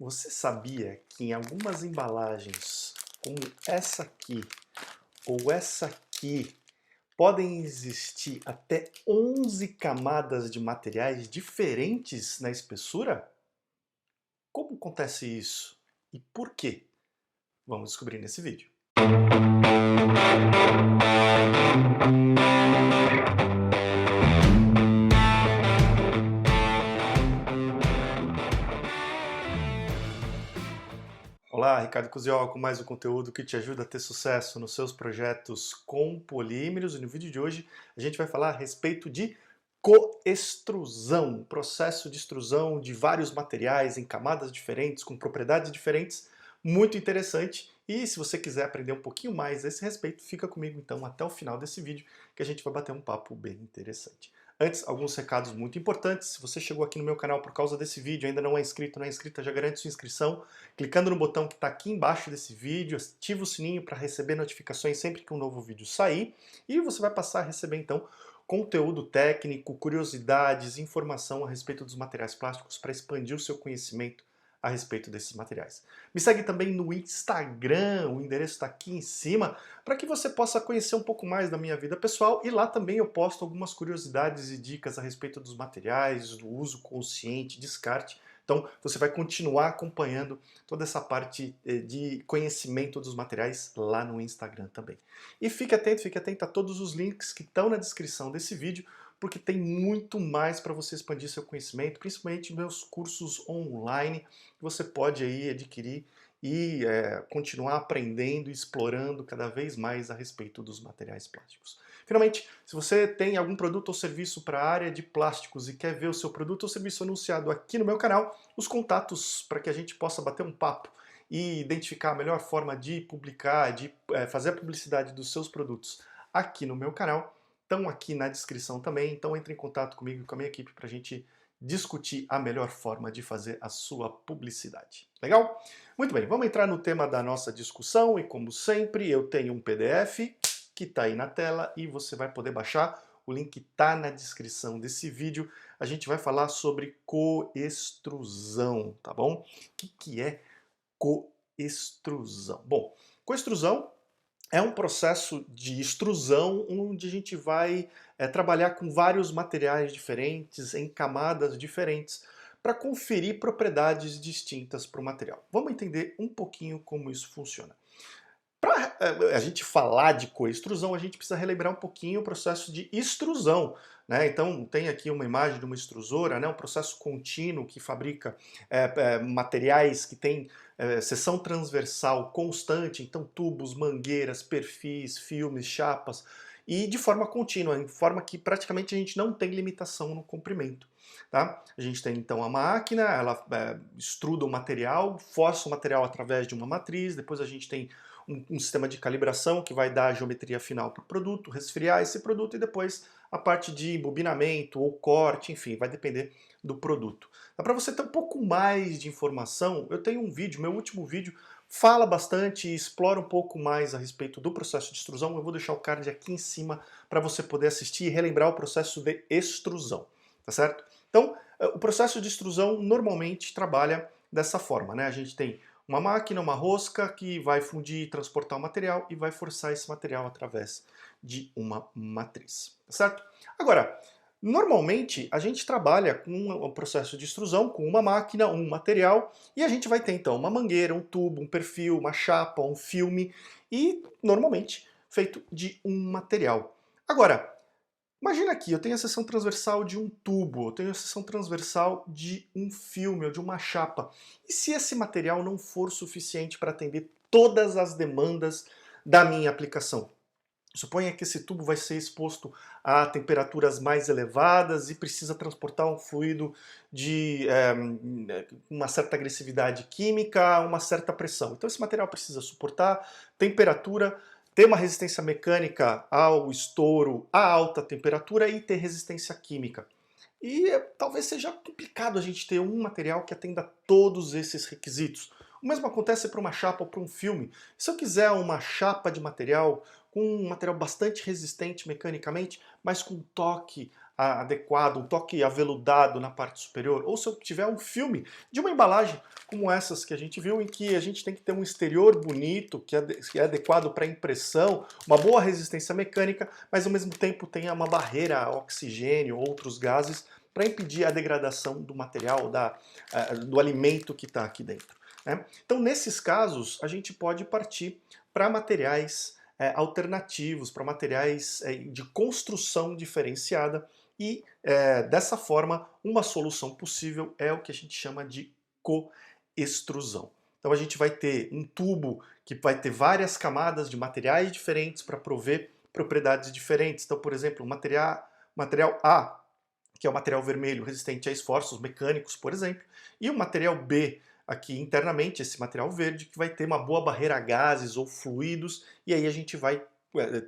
Você sabia que em algumas embalagens, como essa aqui ou essa aqui, podem existir até 11 camadas de materiais diferentes na espessura? Como acontece isso e por quê? Vamos descobrir nesse vídeo. Olá, Ricardo Cusiol com mais um conteúdo que te ajuda a ter sucesso nos seus projetos com polímeros. E no vídeo de hoje a gente vai falar a respeito de coextrusão, processo de extrusão de vários materiais em camadas diferentes, com propriedades diferentes, muito interessante. E se você quiser aprender um pouquinho mais a esse respeito, fica comigo então até o final desse vídeo que a gente vai bater um papo bem interessante. Antes, alguns recados muito importantes. Se você chegou aqui no meu canal por causa desse vídeo, ainda não é inscrito, não é inscrita, já garante sua inscrição, clicando no botão que está aqui embaixo desse vídeo, ativa o sininho para receber notificações sempre que um novo vídeo sair, e você vai passar a receber então conteúdo técnico, curiosidades, informação a respeito dos materiais plásticos para expandir o seu conhecimento a respeito desses materiais. Me segue também no Instagram, o endereço está aqui em cima, para que você possa conhecer um pouco mais da minha vida pessoal, e lá também eu posto algumas curiosidades e dicas a respeito dos materiais, do uso consciente, descarte. Então você vai continuar acompanhando toda essa parte de conhecimento dos materiais lá no Instagram também. E fique atento a todos os links que estão na descrição desse vídeo, porque tem muito mais para você expandir seu conhecimento, principalmente meus cursos online, que você pode aí adquirir e continuar aprendendo e explorando cada vez mais a respeito dos materiais plásticos. Finalmente, se você tem algum produto ou serviço para a área de plásticos e quer ver o seu produto ou serviço anunciado aqui no meu canal, os contatos para que a gente possa bater um papo e identificar a melhor forma de publicar, de fazer a publicidade dos seus produtos aqui no meu canal, estão aqui na descrição também. Então entre em contato comigo e com a minha equipe para a gente discutir a melhor forma de fazer a sua publicidade. Legal? Muito bem, vamos entrar no tema da nossa discussão e como sempre eu tenho um PDF que está aí na tela e você vai poder baixar. O link está na descrição desse vídeo. A gente vai falar sobre coextrusão, tá bom? O que é coextrusão? Bom, coextrusão é um processo de extrusão onde a gente vai trabalhar com vários materiais diferentes, em camadas diferentes, para conferir propriedades distintas para o material. Vamos entender um pouquinho como isso funciona. Para a gente falar de coextrusão, a gente precisa relembrar um pouquinho o processo de extrusão, né? Então tem aqui uma imagem de uma extrusora, né? Um processo contínuo que fabrica materiais que têm seção transversal constante, então tubos, mangueiras, perfis, filmes, chapas, e de forma contínua, em forma que praticamente a gente não tem limitação no comprimento. Tá? A gente tem então a máquina, ela extruda o material, força o material através de uma matriz, depois a gente tem um sistema de calibração que vai dar a geometria final para o produto, resfriar esse produto e depois a parte de embobinamento ou corte, enfim, vai depender do produto. Para você ter um pouco mais de informação, eu tenho um vídeo, meu último vídeo fala bastante e explora um pouco mais a respeito do processo de extrusão. Eu vou deixar o card aqui em cima para você poder assistir e relembrar o processo de extrusão, tá certo? Então, o processo de extrusão normalmente trabalha dessa forma, né? A gente tem uma máquina, uma rosca que vai fundir e transportar o material e vai forçar esse material através de uma matriz, tá certo? Agora, normalmente a gente trabalha com um processo de extrusão com uma máquina, um material, e a gente vai ter então uma mangueira, um tubo, um perfil, uma chapa, um filme, e normalmente feito de um material. Agora, imagina aqui, eu tenho a seção transversal de um tubo, eu tenho a seção transversal de um filme ou de uma chapa. E se esse material não for suficiente para atender todas as demandas da minha aplicação? Suponha que esse tubo vai ser exposto a temperaturas mais elevadas e precisa transportar um fluido de uma certa agressividade química, uma certa pressão. Então esse material precisa suportar temperatura, ter uma resistência mecânica ao estouro, a alta temperatura e ter resistência química. E talvez seja complicado a gente ter um material que atenda todos esses requisitos. O mesmo acontece para uma chapa ou para um filme. Se eu quiser uma chapa de material com um material bastante resistente mecanicamente, mas com um toque adequado, um toque aveludado na parte superior, ou se eu tiver um filme de uma embalagem como essas que a gente viu, em que a gente tem que ter um exterior bonito, que é adequado para impressão, uma boa resistência mecânica, mas ao mesmo tempo tenha uma barreira a oxigênio, outros gases, para impedir a degradação do material, do alimento que está aqui dentro, né? Então, nesses casos, a gente pode partir para materiais alternativos, para materiais de construção diferenciada e, dessa forma, uma solução possível é o que a gente chama de coextrusão. Então a gente vai ter um tubo que vai ter várias camadas de materiais diferentes para prover propriedades diferentes. Então, por exemplo, o material A, que é o material vermelho resistente a esforços mecânicos, por exemplo, e o material B, aqui internamente, esse material verde, que vai ter uma boa barreira a gases ou fluidos, e aí a gente vai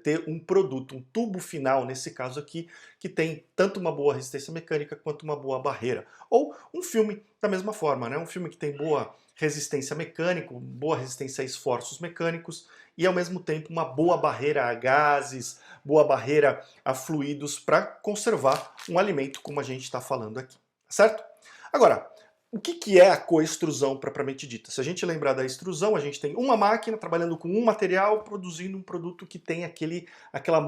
ter um produto, um tubo final, nesse caso aqui, que tem tanto uma boa resistência mecânica quanto uma boa barreira. Ou um filme da mesma forma, né? Um filme que tem boa resistência mecânica, boa resistência a esforços mecânicos e ao mesmo tempo uma boa barreira a gases, boa barreira a fluidos para conservar um alimento como a gente está falando aqui, certo? Agora, o que é a coextrusão propriamente dita? Se a gente lembrar da extrusão, a gente tem uma máquina trabalhando com um material, produzindo um produto que tem aquela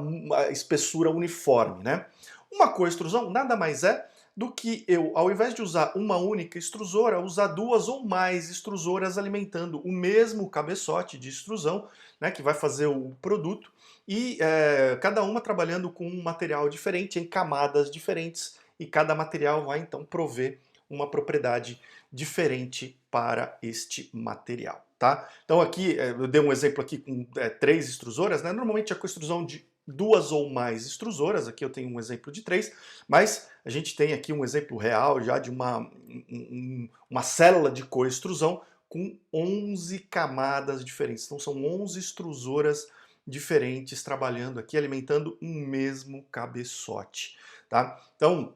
espessura uniforme, né? Uma coextrusão nada mais é do que eu, ao invés de usar uma única extrusora, usar duas ou mais extrusoras alimentando o mesmo cabeçote de extrusão, né, que vai fazer o produto, e cada uma trabalhando com um material diferente, em camadas diferentes, e cada material vai então prover uma propriedade diferente para este material, tá? Então aqui, eu dei um exemplo aqui com 3 extrusoras, né? Normalmente a coextrusão de duas ou mais extrusoras, aqui eu tenho um exemplo de 3, mas a gente tem aqui um exemplo real já de uma célula de coextrusão com 11 camadas diferentes. Então são 11 extrusoras diferentes trabalhando aqui, alimentando um mesmo cabeçote, tá? Então,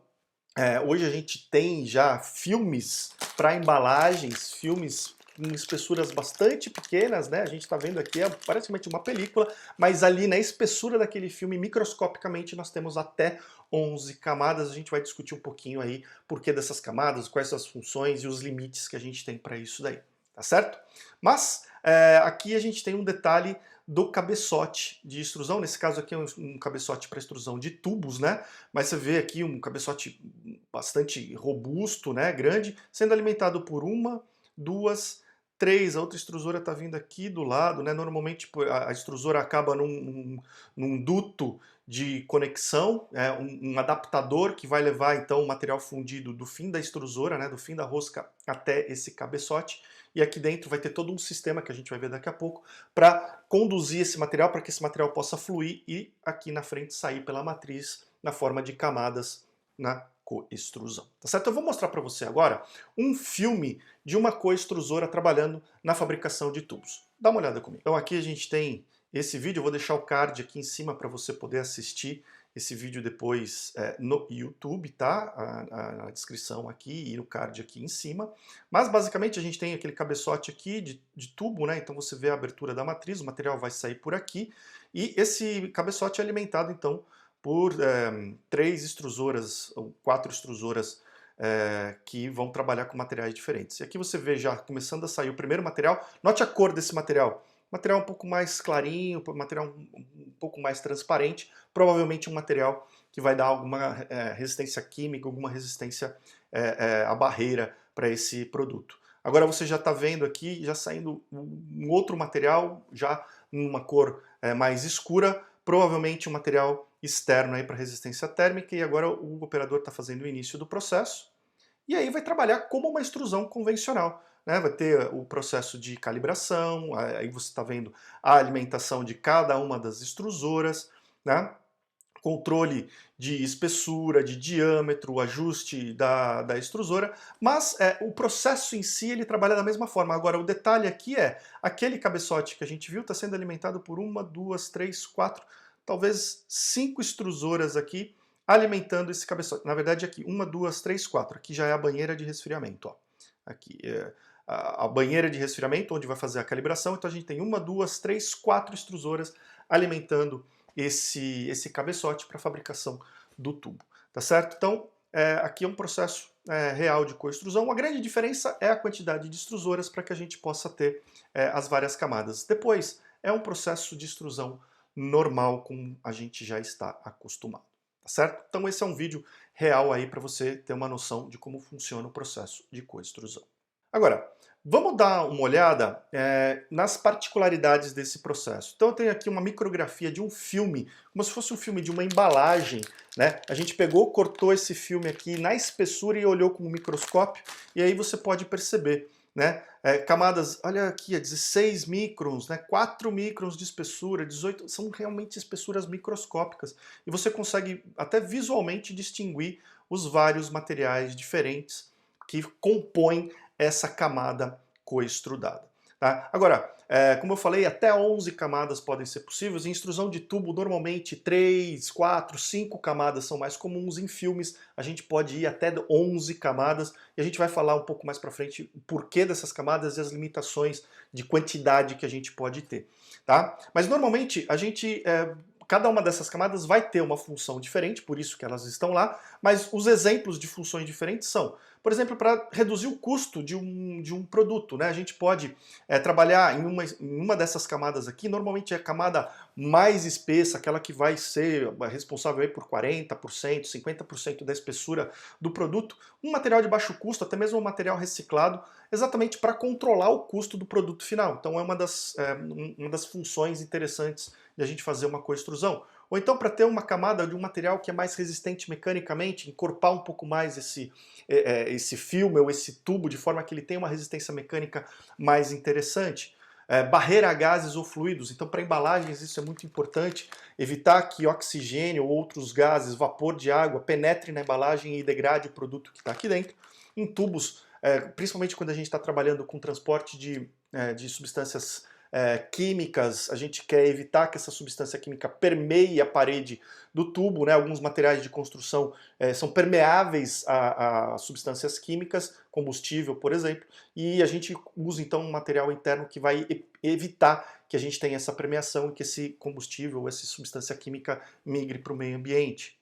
hoje a gente tem já filmes para embalagens, filmes com espessuras bastante pequenas, né? A gente está vendo aqui, praticamente uma película, mas ali na espessura daquele filme, microscopicamente, nós temos até 11 camadas. A gente vai discutir um pouquinho aí por que dessas camadas, quais são as funções e os limites que a gente tem para isso daí, tá certo? Mas aqui a gente tem um detalhe do cabeçote de extrusão, nesse caso aqui é um cabeçote para extrusão de tubos, né? Mas você vê aqui um cabeçote bastante robusto, né, grande, sendo alimentado por uma, duas, três. A outra extrusora está vindo aqui do lado, né? Normalmente a extrusora acaba num duto de conexão, um adaptador que vai levar então o material fundido do fim da extrusora, né, do fim da rosca até esse cabeçote. E aqui dentro vai ter todo um sistema que a gente vai ver daqui a pouco para conduzir esse material, para que esse material possa fluir e aqui na frente sair pela matriz na forma de camadas na coextrusão, tá certo? Eu vou mostrar para você agora um filme de uma coextrusora trabalhando na fabricação de tubos. Dá uma olhada comigo. Então aqui a gente tem esse vídeo, eu vou deixar o card aqui em cima para você poder assistir esse vídeo depois no YouTube, tá? A descrição aqui e o card aqui em cima. Mas basicamente a gente tem aquele cabeçote aqui de tubo, né? Então você vê a abertura da matriz, o material vai sair por aqui. E esse cabeçote é alimentado então por 3 extrusoras, ou 4 extrusoras que vão trabalhar com materiais diferentes. E aqui você vê já começando a sair o primeiro material. Note a cor desse material. Material um pouco mais clarinho, material um pouco mais transparente, provavelmente um material que vai dar alguma resistência química, alguma resistência à barreira para esse produto. Agora você já está vendo aqui, já saindo um outro material, já numa cor mais escura, provavelmente um material externo para resistência térmica, e agora o operador está fazendo o início do processo, e aí vai trabalhar como uma extrusão convencional. Né? Vai ter o processo de calibração, aí você está vendo a alimentação de cada uma das extrusoras, né? Controle de espessura, de diâmetro, o ajuste da extrusora, mas o processo em si ele trabalha da mesma forma. Agora o detalhe aqui é, aquele cabeçote que a gente viu está sendo alimentado por uma, duas, três, quatro, talvez 5 extrusoras aqui, alimentando esse cabeçote. Na verdade aqui, uma, duas, três, quatro. Aqui já é a banheira de resfriamento. Ó. Aqui é a banheira de resfriamento, onde vai fazer a calibração. Então a gente tem uma, duas, três, 4 extrusoras alimentando esse cabeçote para a fabricação do tubo. tá certo? Então, aqui é um processo real de coextrusão. A grande diferença é a quantidade de extrusoras para que a gente possa ter as várias camadas. Depois, é um processo de extrusão normal, como a gente já está acostumado, tá certo? Então esse é um vídeo real aí para você ter uma noção de como funciona o processo de coextrusão. Agora, vamos dar uma olhada nas particularidades desse processo. Então eu tenho aqui uma micrografia de um filme, como se fosse um filme de uma embalagem, né? A gente pegou, cortou esse filme aqui na espessura e olhou com um microscópio, e aí você pode perceber, né? Camadas, olha aqui, 16 microns, né? 4 microns de espessura, 18, são realmente espessuras microscópicas, e você consegue até visualmente distinguir os vários materiais diferentes que compõem essa camada coextrudada. Tá? Agora, como eu falei, até 11 camadas podem ser possíveis. Em extrusão de tubo, normalmente 3, 4, 5 camadas são mais comuns. Em filmes, a gente pode ir até 11 camadas. E a gente vai falar um pouco mais para frente o porquê dessas camadas e as limitações de quantidade que a gente pode ter. Tá? Mas normalmente, cada uma dessas camadas vai ter uma função diferente, por isso que elas estão lá, mas os exemplos de funções diferentes são, por exemplo, para reduzir o custo de um produto, né? A gente pode trabalhar em uma dessas camadas aqui, normalmente é a camada mais espessa, aquela que vai ser responsável aí por 40%, 50% da espessura do produto, um material de baixo custo, até mesmo um material reciclado, exatamente para controlar o custo do produto final. Então é uma das funções interessantes de a gente fazer uma coextrusão. Ou então para ter uma camada de um material que é mais resistente mecanicamente, encorpar um pouco mais esse filme ou esse tubo de forma que ele tenha uma resistência mecânica mais interessante. Barreira a gases ou fluidos, então para embalagens isso é muito importante, evitar que oxigênio ou outros gases, vapor de água, penetre na embalagem e degrade o produto que está aqui dentro. Em tubos, principalmente quando a gente está trabalhando com transporte de substâncias químicas, a gente quer evitar que essa substância química permeie a parede do tubo, né? Alguns materiais de construção são permeáveis a substâncias químicas, combustível, por exemplo, e a gente usa então um material interno que vai evitar que a gente tenha essa permeação e que esse combustível, essa substância química migre para o meio ambiente.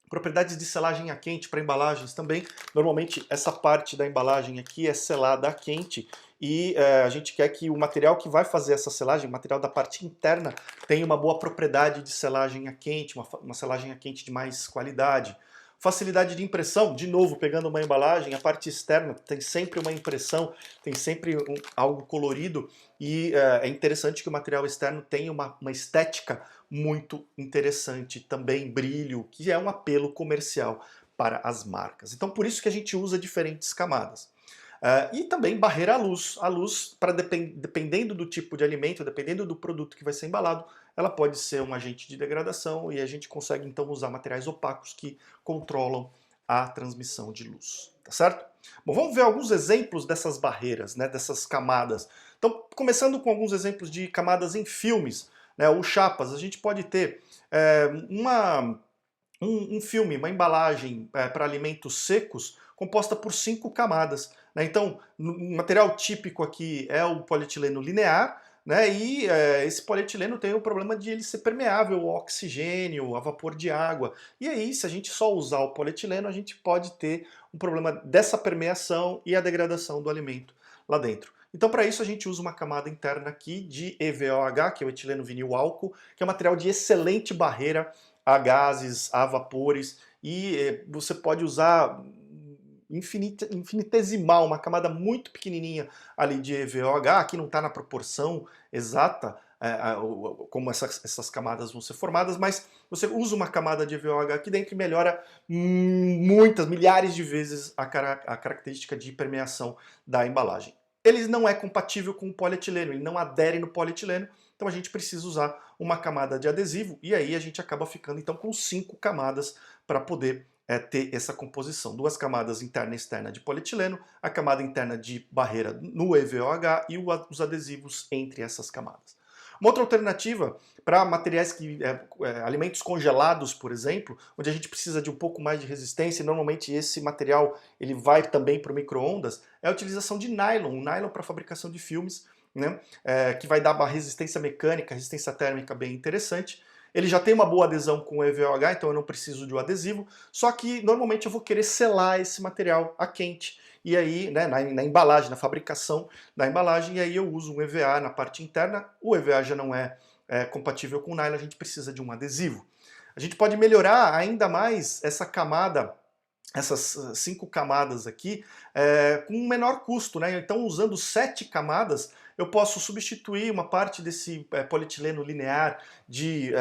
Propriedades de selagem a quente para embalagens também. Normalmente essa parte da embalagem aqui é selada a quente e a gente quer que o material que vai fazer essa selagem, o material da parte interna, tenha uma boa propriedade de selagem a quente, uma selagem a quente de mais qualidade. Facilidade de impressão, de novo, pegando uma embalagem, a parte externa tem sempre uma impressão, tem sempre algo colorido e é interessante que o material externo tenha uma estética muito interessante, também brilho, que é um apelo comercial para as marcas. Então por isso que a gente usa diferentes camadas. E também barreira à luz, dependendo do tipo de alimento, dependendo do produto que vai ser embalado, ela pode ser um agente de degradação e a gente consegue então usar materiais opacos que controlam a transmissão de luz, tá certo? Bom, vamos ver alguns exemplos dessas barreiras, né, dessas camadas. Então, começando com alguns exemplos de camadas em filmes, né, ou chapas, a gente pode ter um filme, uma embalagem para alimentos secos composta por 5 camadas. Né? Então, o material típico aqui é o polietileno linear, né? E esse polietileno tem o problema de ele ser permeável ao oxigênio, a vapor de água. E aí, se a gente só usar o polietileno, a gente pode ter um problema dessa permeação e a degradação do alimento lá dentro. Então, para isso, a gente usa uma camada interna aqui de EVOH, que é o etileno vinil álcool, que é um material de excelente barreira a gases, a vapores, e você pode usar infinitesimal, uma camada muito pequenininha ali de EVOH, aqui não está na proporção exata como essas camadas vão ser formadas, mas você usa uma camada de EVOH aqui dentro e melhora muitas, milhares de vezes a característica de permeação da embalagem. Ele não é compatível com o polietileno, ele não adere no polietileno, então a gente precisa usar uma camada de adesivo e aí a gente acaba ficando então com 5 camadas para poder ter essa composição. 2 camadas interna e externa de polietileno, a camada interna de barreira no EVOH e os adesivos entre essas camadas. Uma outra alternativa para materiais alimentos congelados, por exemplo, onde a gente precisa de um pouco mais de resistência, e normalmente esse material ele vai também para o micro-ondas, é a utilização de nylon, nylon para fabricação de filmes, né, que vai dar uma resistência mecânica, resistência térmica bem interessante. Ele já tem uma boa adesão com o EVOH, então eu não preciso de um adesivo, só que normalmente eu vou querer selar esse material a quente. E aí, né, na embalagem, na fabricação da embalagem, e aí eu uso um EVA na parte interna. O EVA já não é compatível com o nylon, a gente precisa de um adesivo. A gente pode melhorar ainda mais essa camada, essas 5 camadas aqui, com um menor custo, né? Então, usando 7 camadas, eu posso substituir uma parte desse polietileno linear que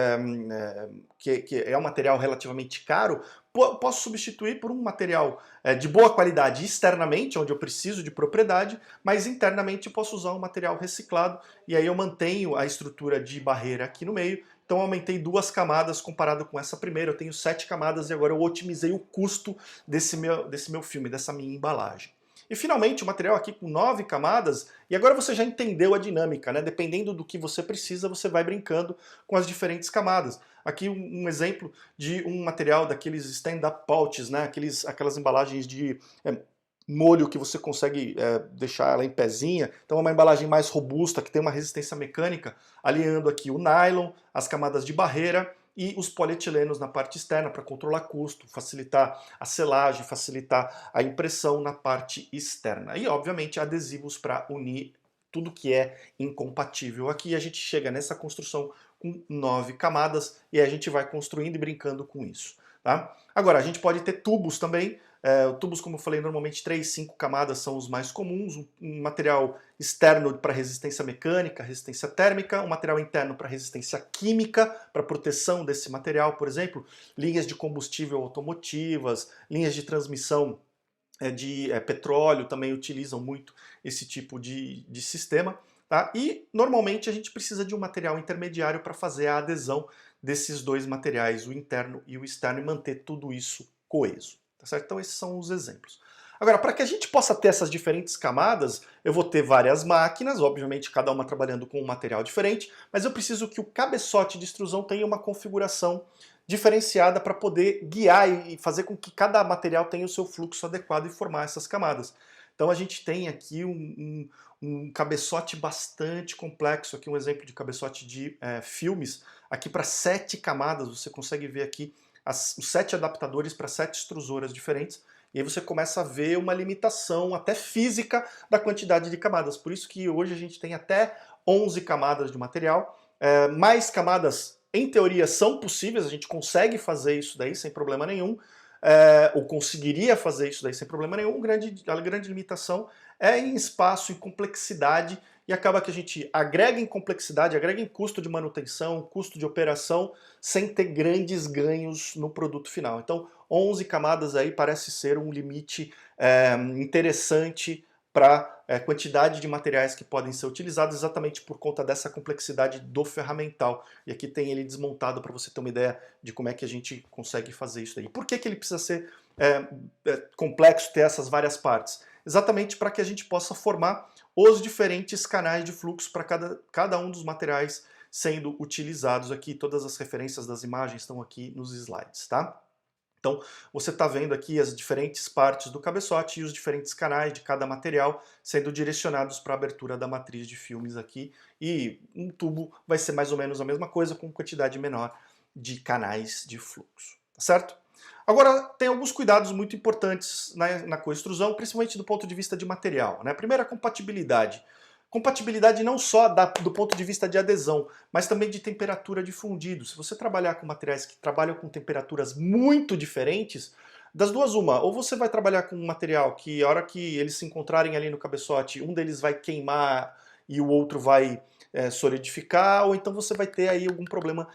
é um material relativamente caro, posso substituir por um material de boa qualidade externamente, onde eu preciso de propriedade, mas internamente eu posso usar um material reciclado, e aí eu mantenho a estrutura de barreira aqui no meio. Então eu aumentei 2 camadas comparado com essa primeira, eu tenho 7 camadas e agora eu otimizei o custo desse meu filme, dessa minha embalagem. E finalmente o material aqui com 9 camadas, e agora você já entendeu a dinâmica, né? Dependendo do que você precisa, você vai brincando com as diferentes camadas. Aqui um exemplo de um material daqueles stand-up pouches, né? Aquelas embalagens de molho que você consegue deixar ela em pezinha. Então é uma embalagem mais robusta, que tem uma resistência mecânica, aliando aqui o nylon, as camadas de barreira e os polietilenos na parte externa para controlar custo, facilitar a selagem, facilitar a impressão na parte externa. E, obviamente, adesivos para unir tudo que é incompatível. Aqui a gente chega nessa construção com 9 camadas e a gente vai construindo e brincando com isso. Tá? Agora, a gente pode ter tubos também. Tubos, como eu falei, normalmente 3, 5 camadas são os mais comuns. Um material externo para resistência mecânica, resistência térmica, um material interno para resistência química, para proteção desse material, por exemplo, linhas de combustível automotivas, linhas de transmissão de petróleo também utilizam muito esse tipo de sistema. Tá? E normalmente a gente precisa de um material intermediário para fazer a adesão desses dois materiais, o interno e o externo, e manter tudo isso coeso. Tá certo? Então esses são os exemplos. Agora, para que a gente possa ter essas diferentes camadas, eu vou ter várias máquinas, obviamente cada uma trabalhando com um material diferente, mas eu preciso que o cabeçote de extrusão tenha uma configuração diferenciada para poder guiar e fazer com que cada material tenha o seu fluxo adequado e formar essas camadas. Então a gente tem aqui um cabeçote bastante complexo, aqui um exemplo de cabeçote de filmes, aqui para 7 camadas, você consegue ver aqui os 7 adaptadores para 7 extrusoras diferentes, e aí você começa a ver uma limitação até física da quantidade de camadas. Por isso que hoje a gente tem até 11 camadas de material. Mais camadas, em teoria, são possíveis, a gente consegue fazer isso daí sem problema nenhum, ou conseguiria fazer isso daí sem problema nenhum. A grande limitação é em espaço, em complexidade, e acaba que a gente agrega em complexidade, agrega em custo de manutenção, custo de operação, sem ter grandes ganhos no produto final. Então, 11 camadas aí parece ser um limite interessante para a quantidade de materiais que podem ser utilizados, exatamente por conta dessa complexidade do ferramental. E aqui tem ele desmontado para você ter uma ideia de como é que a gente consegue fazer isso aí. Por que ele precisa ser complexo, ter essas várias partes? Exatamente para que a gente possa formar os diferentes canais de fluxo para cada um dos materiais sendo utilizados aqui. Todas as referências das imagens estão aqui nos slides, tá? Então, você está vendo aqui as diferentes partes do cabeçote e os diferentes canais de cada material sendo direcionados para a abertura da matriz de filmes aqui. E um tubo vai ser mais ou menos a mesma coisa, com quantidade menor de canais de fluxo, tá certo? Agora, tem alguns cuidados muito importantes na coextrusão, principalmente do ponto de vista de material, né? Primeiro, a compatibilidade. Compatibilidade não só do ponto de vista de adesão, mas também de temperatura de fundido. Se você trabalhar com materiais que trabalham com temperaturas muito diferentes, das duas uma, ou você vai trabalhar com um material que a hora que eles se encontrarem ali no cabeçote, um deles vai queimar e o outro vai solidificar, ou então você vai ter aí algum problema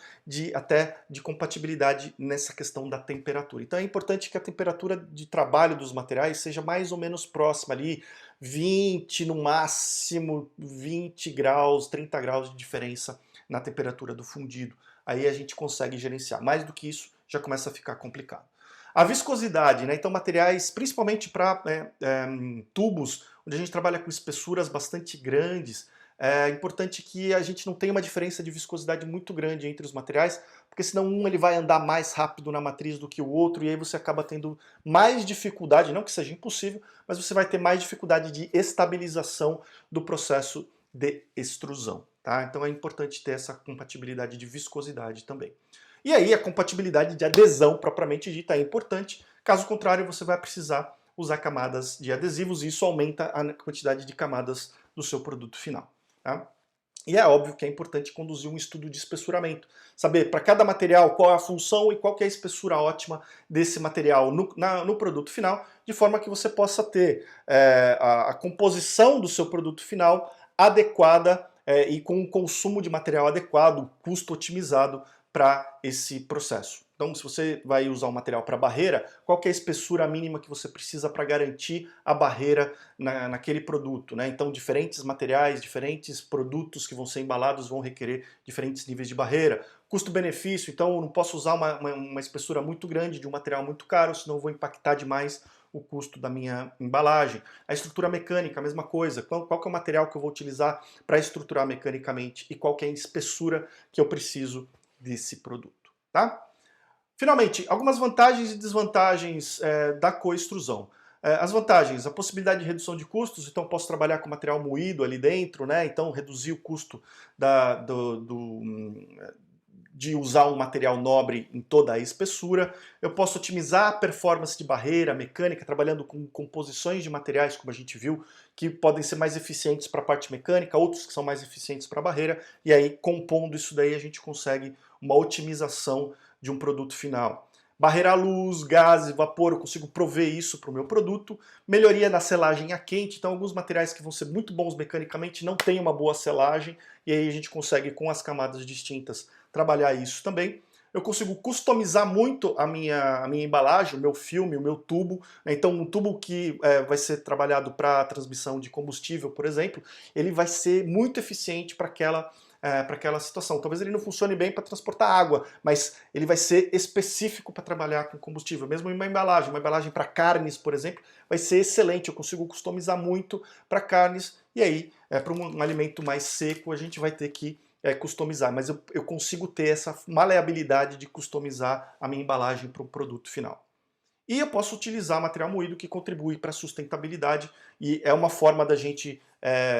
até de compatibilidade nessa questão da temperatura. Então é importante que a temperatura de trabalho dos materiais seja mais ou menos próxima ali, 20, no máximo 20 graus, 30 graus de diferença na temperatura do fundido. Aí a gente consegue gerenciar. Mais do que isso, já começa a ficar complicado. A viscosidade, né? Então materiais, principalmente para tubos, onde a gente trabalha com espessuras bastante grandes, é importante que a gente não tenha uma diferença de viscosidade muito grande entre os materiais, porque senão ele vai andar mais rápido na matriz do que o outro, e aí você acaba tendo mais dificuldade, não que seja impossível, mas você vai ter mais dificuldade de estabilização do processo de extrusão. tá? Então é importante ter essa compatibilidade de viscosidade também. E aí a compatibilidade de adesão propriamente dita é importante, caso contrário você vai precisar usar camadas de adesivos e isso aumenta a quantidade de camadas do seu produto final, tá? E é óbvio que é importante conduzir um estudo de espessuramento, saber para cada material qual é a função e qual que é a espessura ótima desse material no produto final, de forma que você possa ter a composição do seu produto final adequada e com um consumo de material adequado, custo otimizado para esse processo. Então, se você vai usar um material para barreira, qual que é a espessura mínima que você precisa para garantir a barreira naquele produto, né? Então, diferentes materiais, diferentes produtos que vão ser embalados vão requerer diferentes níveis de barreira. Custo-benefício, então eu não posso usar uma espessura muito grande de um material muito caro, senão eu vou impactar demais o custo da minha embalagem. A estrutura mecânica, a mesma coisa. Qual que é o material que eu vou utilizar para estruturar mecanicamente e qual que é a espessura que eu preciso desse produto, tá? Finalmente, algumas vantagens e desvantagens da coextrusão. As vantagens, a possibilidade de redução de custos, então posso trabalhar com material moído ali dentro, né? Então reduzir o custo de usar um material nobre em toda a espessura. Eu posso otimizar a performance de barreira mecânica, trabalhando com composições de materiais, como a gente viu, que podem ser mais eficientes para a parte mecânica, outros que são mais eficientes para a barreira, e aí compondo isso daí a gente consegue uma otimização de um produto final. Barreira à luz, gás e vapor, eu consigo prover isso para o meu produto. Melhoria na selagem a quente, então alguns materiais que vão ser muito bons mecanicamente não têm uma boa selagem, e aí a gente consegue com as camadas distintas trabalhar isso também. Eu consigo customizar muito a minha embalagem, o meu filme, o meu tubo. Então um tubo que vai ser trabalhado para transmissão de combustível, por exemplo, ele vai ser muito eficiente para aquela situação. Talvez ele não funcione bem para transportar água, mas ele vai ser específico para trabalhar com combustível. Mesmo em uma embalagem para carnes, por exemplo, vai ser excelente. Eu consigo customizar muito para carnes e aí, para um alimento mais seco, a gente vai ter que customizar, mas eu consigo ter essa maleabilidade de customizar a minha embalagem para o produto final. E eu posso utilizar material moído que contribui para a sustentabilidade e é uma forma da gente,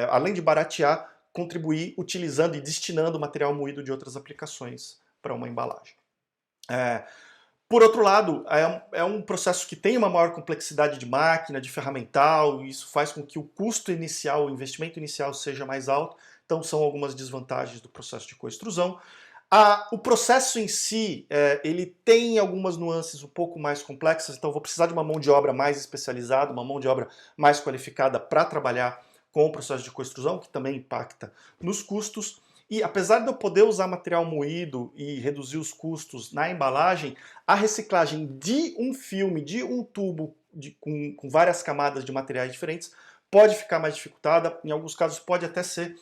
além de baratear, contribuir utilizando e destinando material moído de outras aplicações para uma embalagem. Por outro lado, é um processo que tem uma maior complexidade de máquina, de ferramental, e isso faz com que o custo inicial, o investimento inicial seja mais alto, então são algumas desvantagens do processo de coextrusão. O processo em si, ele tem algumas nuances um pouco mais complexas, então eu vou precisar de uma mão de obra mais especializada, uma mão de obra mais qualificada para trabalhar com o processo de coextrusão, que também impacta nos custos. E apesar de eu poder usar material moído e reduzir os custos na embalagem, a reciclagem de um filme, de um tubo com várias camadas de materiais diferentes, pode ficar mais dificultada, em alguns casos pode até ser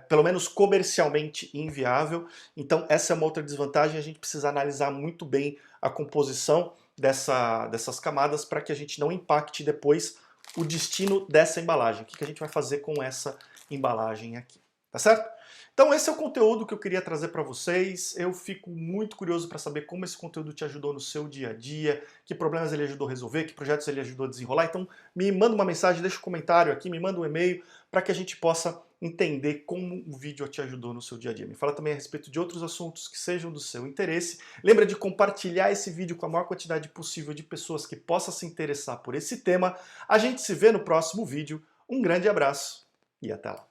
pelo menos comercialmente inviável. Então essa é uma outra desvantagem, a gente precisa analisar muito bem a composição dessas camadas para que a gente não impacte depois o destino dessa embalagem. O que a gente vai fazer com essa embalagem aqui, tá certo? Então esse é o conteúdo que eu queria trazer para vocês. Eu fico muito curioso para saber como esse conteúdo te ajudou no seu dia a dia, que problemas ele ajudou a resolver, que projetos ele ajudou a desenrolar. Então me manda uma mensagem, deixa um comentário aqui, me manda um e-mail para que a gente possa entender como o vídeo te ajudou no seu dia a dia. Me fala também a respeito de outros assuntos que sejam do seu interesse. Lembra de compartilhar esse vídeo com a maior quantidade possível de pessoas que possam se interessar por esse tema. A gente se vê no próximo vídeo. Um grande abraço e até lá.